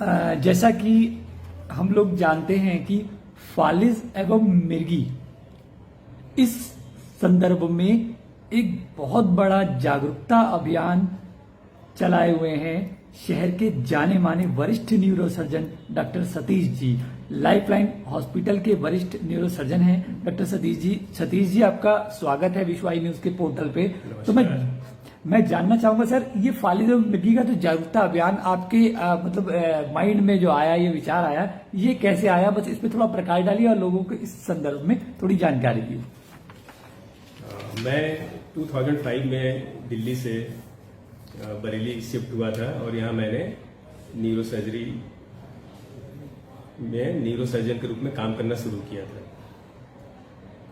जैसा कि हम लोग जानते हैं कि फालिज एवं मिर्गी इस संदर्भ में एक बहुत बड़ा जागरूकता अभियान चलाए हुए हैं शहर के जाने माने वरिष्ठ neurosurgeon doctor Satish ji. Lifeline hospital के वरिष्ठ न्यूरोसर्जन हैं डॉक्टर सतीश जी आपका स्वागत है विश्व आई न्यूज के पोर्टल पे। तो मैं जानना चाहूंगा सर, ये फालिज एवं मिर्गी का जो जागरूकता अभियान आपके माइंड में जो आया, ये विचार आया, ये कैसे आया? बस इस पे थोड़ा प्रकाश डालिए और लोगों को इस संदर्भ में थोड़ी जानकारी दी। मैं 2005 में दिल्ली से बरेली शिफ्ट हुआ था और यहाँ मैंने न्यूरोसर्जरी में न्यूरोसर्जन के रूप में काम करना शुरू किया था।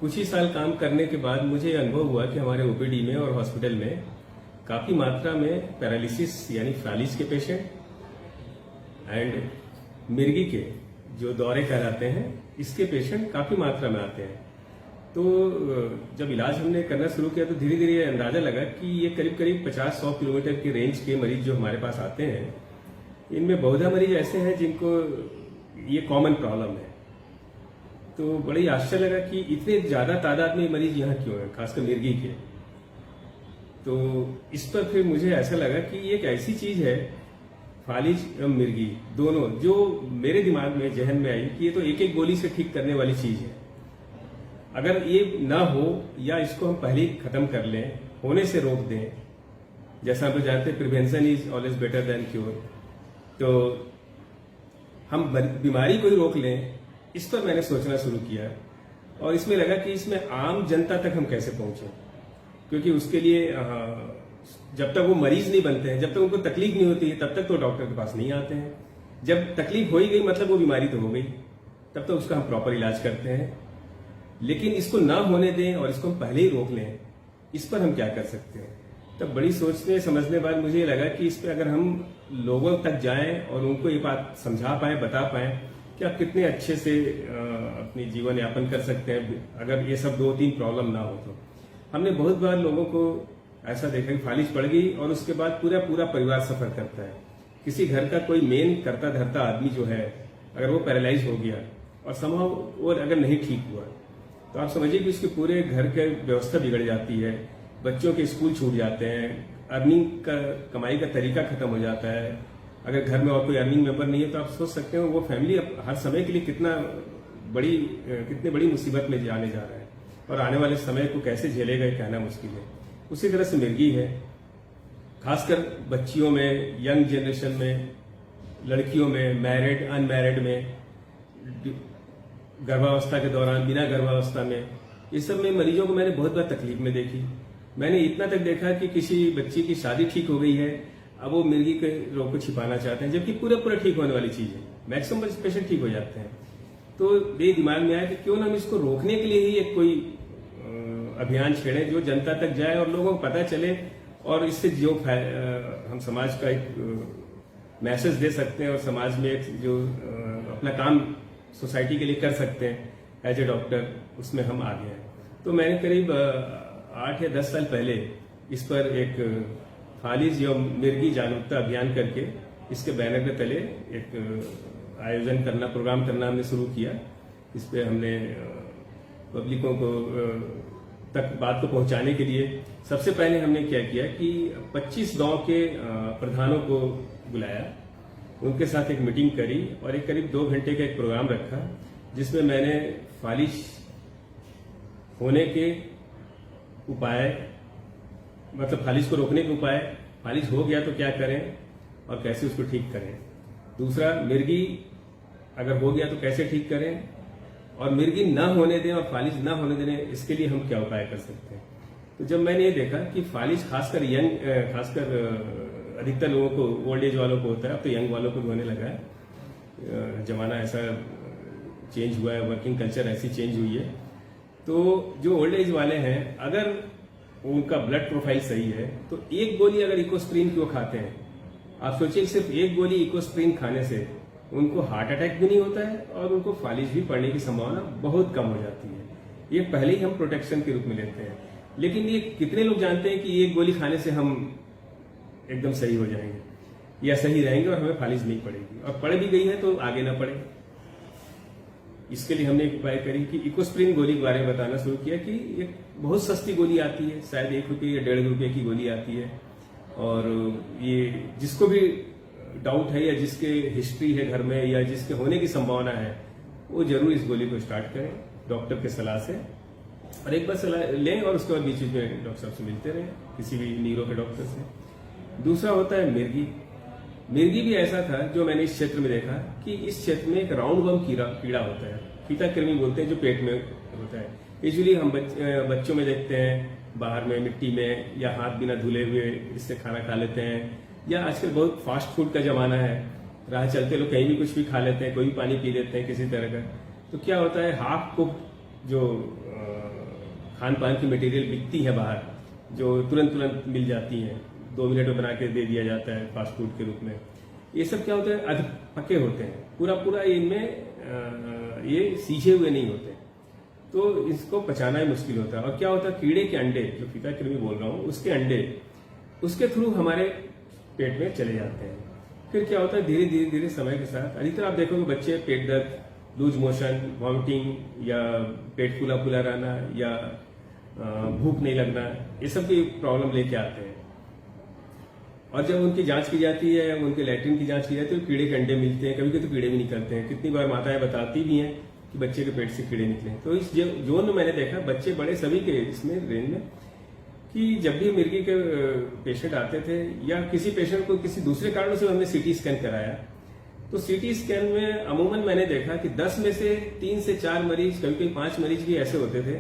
कुछ ही साल काम करने के बाद मुझे अनुभव हुआ कि हमारे ओपीडी में और हॉस्पिटल में काफी मात्रा में पैरालिसिस यानी फालिज के पेशेंट एंड मिर्गी के जो दौरे कहलाते हैं इसके पेशेंट काफी मात्रा में आते हैं। तो जब इलाज हमने करना शुरू किया तो धीरे धीरे अंदाजा लगा कि ये करीब करीब 50-100 किलोमीटर की रेंज के मरीज जो हमारे पास आते हैं, इनमें बहुधा मरीज ऐसे हैं जिनको ये कॉमन प्रॉब्लम है। तो बड़ी आश्चर्य लगा कि इतने ज्यादा तादाद में मरीज यहाँ क्यों है, खासकर मिर्गी के। तो इस पर फिर मुझे ऐसा लगा कि ये एक ऐसी चीज है फालिज एवं मिर्गी दोनों, जो मेरे दिमाग में जहन में आई कि ये तो एक एक गोली से ठीक करने वाली चीज है। अगर ये ना हो या इसको हम पहले ही खत्म कर लें, होने से रोक दें, जैसा हम लोग जानते हैं prevention is always better than cure, तो हम बीमारी को ही रोक लें, इस पर मैंने सोचना शुरू किया। और इसमें लगा कि इसमें आम जनता तक हम कैसे पहुंचे, क्योंकि उसके लिए जब तक वो मरीज नहीं बनते हैं, जब तक उनको तकलीफ नहीं होती है, तब तक तो डॉक्टर के पास नहीं आते हैं। जब तकलीफ हो ही गई मतलब वो बीमारी तो हो गई, तब तक उसका हम प्रॉपर इलाज करते हैं। लेकिन इसको ना होने दें और इसको हम पहले ही रोक लें, इस पर हम क्या कर सकते हैं। तब बड़ी सोचने समझने बाद मुझे लगा कि इस पर अगर हम लोगों तक जाएं और उनको ये बात समझा पाए, बता पाए कि आप कितने अच्छे से अपनी जीवन यापन कर सकते हैं अगर ये सब 2-3 प्रॉब्लम ना हो। तो हमने बहुत बार लोगों को ऐसा देखा कि फालिज पड़ गई और उसके बाद पूरा परिवार सफर करता है। किसी घर का कोई मेन करता धरता आदमी जो है, अगर वो पैरालाइज हो गया और संभव और अगर नहीं ठीक हुआ, तो आप समझिए कि उसके पूरे घर की व्यवस्था बिगड़ जाती है। बच्चों के स्कूल छूट जाते हैं, अर्निंग का कमाई का तरीका खत्म हो जाता है। अगर घर में और कोई अर्निंग मेंबर नहीं है तो आप सोच सकते हो वो फैमिली हर समय के लिए कितनी बड़ी मुसीबत में जाने जा रहा है और आने वाले समय को कैसे झेलेगा ये कहना मुश्किल है। उसी तरह से मिर्गी है, खासकर बच्चियों में, यंग जनरेशन में, लड़कियों में, मैरिड अनमैरिड में, गर्भावस्था के दौरान, बिना गर्भावस्था में, इस सब में मरीजों को मैंने बहुत बार तकलीफ में देखी। मैंने इतना तक देखा कि किसी बच्ची की शादी ठीक हो गई है, अब वो मिर्गी के रोग को छिपाना चाहते हैं, जबकि पूरा ठीक होने वाली चीज है। मैक्सिमम पेशेंट ठीक हो जाते हैं। तो मेरे दिमाग में आया कि क्यों ना हम इसको रोकने के लिए ही एक कोई अभियान छेड़े जो जनता तक जाए और लोगों को पता चले, और इससे जो हम समाज का एक मैसेज दे सकते हैं और समाज में एक जो अपना काम सोसाइटी के लिए कर सकते हैं एज ए डॉक्टर, उसमें हम आगे हैं। तो मैंने करीब 8 या 10 साल पहले इस पर एक फालिज या मिर्गी जागरूकता अभियान करके इसके बैनर के तले एक आयोजन करना, प्रोग्राम करना हमने शुरू किया। इस पे हमने पब्लिकों को तक बात को पहुंचाने के लिए सबसे पहले हमने क्या किया कि 25 गांव के प्रधानों को बुलाया, उनके साथ एक मीटिंग करी और एक करीब 2 घंटे का एक प्रोग्राम रखा, जिसमें मैंने फालिज होने के उपाय, मतलब फालिज को रोकने के उपाय, फालिज हो गया तो क्या करें और कैसे उसको ठीक करें, दूसरा मिर्गी अगर हो गया तो कैसे ठीक करें, और मिर्गी ना होने दें और फालिज ना होने देने, इसके लिए हम क्या उपाय कर सकते हैं। तो जब मैंने ये देखा कि फालिज खासकर अधिकतर लोगों को, ओल्ड एज वालों को होता है, अब तो यंग वालों को भी होने लगा है, जमाना ऐसा चेंज हुआ है, वर्किंग कल्चर ऐसी चेंज हुई है। तो जो ओल्ड एज वाले हैं, अगर उनका ब्लड प्रोफाइल सही है तो एक गोली अगर इकोस्प्रिन की वो खाते हैं, आप सोचिए सिर्फ एक गोली इकोस्प्रिन खाने से उनको हार्ट अटैक भी नहीं होता है और उनको फालिज भी पड़ने की संभावना बहुत कम हो जाती है। ये पहले ही हम प्रोटेक्शन के रूप में लेते हैं। लेकिन ये कितने लोग जानते हैं कि एक गोली खाने से हम एकदम सही हो जाएंगे। या सही रहेंगे और हमें फालिज नहीं पड़ेगी, और पड़ भी गई है तो आगे ना पड़े। इसके लिए हमने एक उपाय करी कि इकोस्प्रिन गोली के बारे में बताना शुरू किया कि एक बहुत सस्ती गोली आती है, शायद 1 रुपये या 1.5 रुपये की गोली आती है, और ये जिसको भी डाउट है या जिसके हिस्ट्री है घर में या जिसके होने की संभावना है, वो जरूर इस गोली को स्टार्ट करें डॉक्टर के सलाह से, और एक बार सलाह लें और उसके बाद बीच बीच में डॉक्टर साहब से मिलते रहें, किसी भी न्यूरो के डॉक्टर से। दूसरा होता है मिर्गी। मिर्गी भी ऐसा था जो मैंने इस क्षेत्र में देखा कि इस क्षेत्र में एक राउंड वर्म कीड़ा होता है, फीताकृमि बोलते हैं, जो पेट में होता है। यूजुअली हम बच्चों में देखते हैं, बाहर में मिट्टी में या हाथ बिना धुले हुए इससे खाना खा लेते हैं, या आजकल बहुत फास्ट फूड का जमाना है, राह चलते लोग कहीं भी कुछ भी खा लेते हैं, कोई भी पानी पी लेते हैं किसी तरह का। तो क्या होता है, हाफ कुक जो खान पान की मटेरियल बिकती है बाहर, जो तुरंत मिल जाती है, 2 मिनट में बना के दे दिया जाता है फास्ट फूड के रूप में, ये सब क्या होता है, अध पके होते हैं, पूरा इनमें ये सीझे हुए नहीं होते, तो इसको पचाना ही मुश्किल होता है। और क्या होता है, कीड़े के अंडे, जो फीताकृमि बोल रहा हूँ, उसके अंडे उसके थ्रू हमारे पेट में चले जाते हैं। फिर क्या होता है, धीरे समय के साथ अधिकतर आप देखोगे बच्चे पेट दर्द, लूज मोशन, वॉमिटिंग, या पेट फूला रहना, या भूख नहीं लगना, ये सब की प्रॉब्लम लेके आते हैं। और जब उनकी जांच की जाती है, उनके लैट्रिन की जांच की जाती है, तो कीड़े के अंडे मिलते हैं, कभी तो कीड़े भी निकलते हैं। कितनी बार माताएं बताती भी हैं कि बच्चे के पेट से कीड़े निकले। तो इस जोन में मैंने देखा, बच्चे बड़े सभी के इसमें रेंज में, कि जब भी मिर्गी के पेशेंट आते थे या किसी पेशेंट को किसी दूसरे कारणों से हमने सीटी स्कैन कराया, तो सीटी स्कैन में अमूमन मैंने देखा कि 10 में से 3 से 4 मरीज, कभी 5 मरीज भी ऐसे होते थे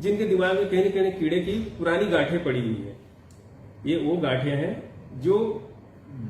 जिनके दिमाग में कहीं न कहीं कीड़े की पुरानी गांठें पड़ी हुई है। ये वो गांठें हैं जो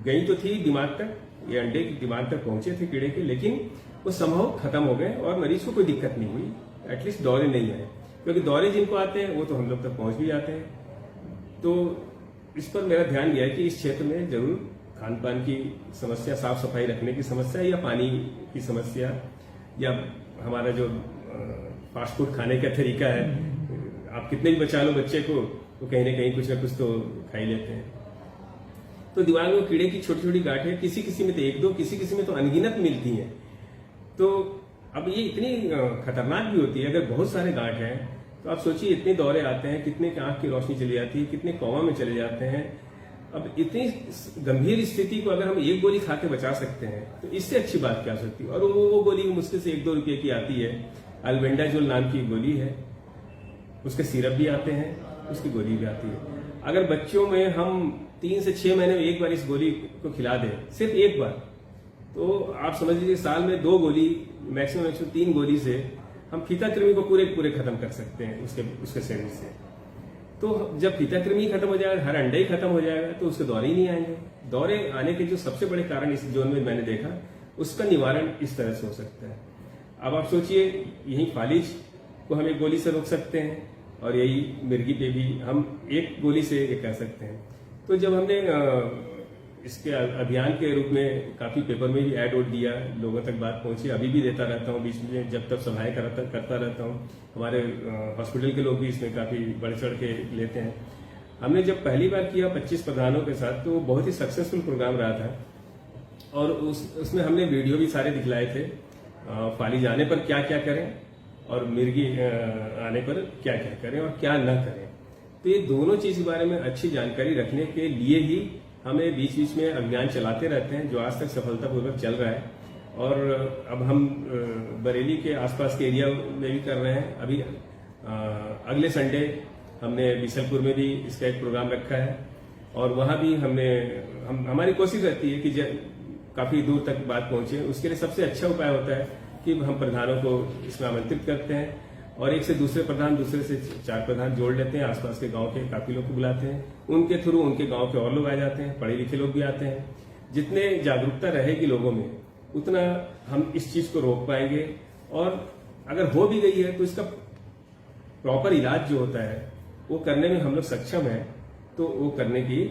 गई तो थी दिमाग तक, ये अंडे के दिमाग तक पहुंचे थे कीड़े के, लेकिन वो संभव खत्म हो गए और मरीज को कोई दिक्कत नहीं हुई, एटलीस्ट दौरे नहीं आए। क्योंकि दौरे जिनको आते हैं वो तो हम लोग तक पहुंच भी जाते हैं। तो इस पर मेरा ध्यान गया कि इस क्षेत्र में जरूर खान पान की समस्या, साफ सफाई रखने की समस्या, या पानी की समस्या, या हमारा जो फास्ट फूड खाने का तरीका है, आप कितने भी बचा लो बच्चे को, तो कहीं ना कुछ तो खा ही लेते हैं। तो दिमाग में कीड़े की छोटी छोटी गांठें किसी में तो 1-2, किसी में तो अनगिनत मिलती हैं। तो अब ये इतनी खतरनाक भी होती है, अगर बहुत सारे गांठ हैं तो आप सोचिए इतने दौरे आते हैं, कितने की आंख की रोशनी चली जाती है, कितने कोमा में चले जाते हैं। अब इतनी गंभीर स्थिति को अगर हम एक गोली खा के बचा सकते हैं तो इससे अच्छी बात क्या हो सकती है। और वो गोली मुश्किल से 1-2 रुपये की आती है, अल्बेंडाजोल नाम की गोली है, उसके सिरप भी आते हैं, उसकी गोली भी आती है। अगर बच्चों में हम 3 से 6 महीने में एक बार इस गोली को खिला दें, सिर्फ एक बार, तो आप समझ लीजिए साल में 2 गोली, मैक्सिमम 3 गोली से हम फीताकृमि को पूरे खत्म कर सकते हैं उसके शरीर से। तो जब फीताकृमि खत्म हो जाएगा, हर अंडे ही खत्म हो जाएगा, तो उसके दौरे ही नहीं आएंगे। दौरे आने के जो सबसे बड़े कारण इस जोन में मैंने देखा, उसका निवारण इस तरह से हो सकता है। अब आप सोचिए, यही फालिज को हम एक गोली से रोक सकते हैं, और यही मिर्गी पे भी हम एक गोली से ये कर सकते हैं। तो जब हमने इसके अभियान के रूप में काफी पेपर में भी ऐड दिया, लोगों तक बात पहुंची, अभी भी देता रहता हूं, बीच में जब तक सभाएं करता रहता हूं। हमारे हॉस्पिटल के लोग भी इसमें काफी बढ़ चढ़ के लेते हैं। हमने जब पहली बार किया 25 प्रधानों के साथ, तो बहुत ही सक्सेसफुल प्रोग्राम रहा था, और उसमें हमने वीडियो भी सारे दिखलाए थे, फालिज आने पर क्या क्या करें और मिर्गी आने पर क्या क्या करें और क्या न करें। तो ये दोनों चीज के बारे में अच्छी जानकारी रखने के लिए ही हमें बीच में अभियान चलाते रहते हैं, जो आज तक सफलतापूर्वक चल रहा है। और अब हम बरेली के आसपास के एरिया में भी कर रहे हैं। अभी अगले संडे हमने बीसलपुर में भी इसका एक प्रोग्राम रखा है, और वहां भी हमारी कोशिश रहती है कि काफी दूर तक बात पहुंचे। उसके लिए सबसे अच्छा उपाय होता है कि हम प्रधानों को इसमें आमंत्रित करते हैं, और एक से दूसरे प्रधान, दूसरे से 4 प्रधान जोड़ लेते हैं, आसपास के गांव के काफी लोग को बुलाते हैं, उनके थ्रू उनके गांव के और लोग आ जाते हैं, पढ़े लिखे लोग भी आते हैं। जितने जागरूकता रहेगी लोगों में, उतना हम इस चीज को रोक पाएंगे। और अगर हो भी गई है तो इसका प्रॉपर इलाज जो होता है वो करने में हम लोग सक्षम हैं, तो वो करने की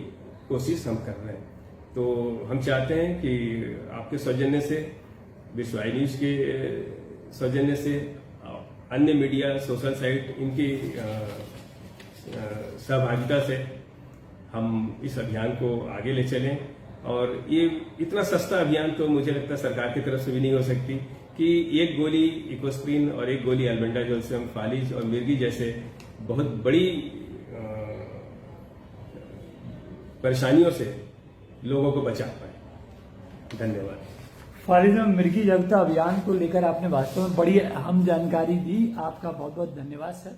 कोशिश हम कर रहे हैं। तो हम चाहते हैं कि आपके सौजन्य से, विश्व आई न्यूज के सौजन्य से, अन्य मीडिया, सोशल साइट, इनकी सहभागिता से हम इस अभियान को आगे ले चलें और ये इतना सस्ता अभियान तो मुझे लगता है सरकार की तरफ से भी नहीं हो सकती कि एक गोली इकोस्प्रिन और एक गोली एल्बेंडाजोल से हम फालिज और मिर्गी जैसे बहुत बड़ी परेशानियों से लोगों को बचा पाए। धन्यवाद। फालिज और मिर्गी जागरूकता अभियान को लेकर आपने वास्तव में बड़ी अहम जानकारी दी। आपका बहुत बहुत धन्यवाद सर।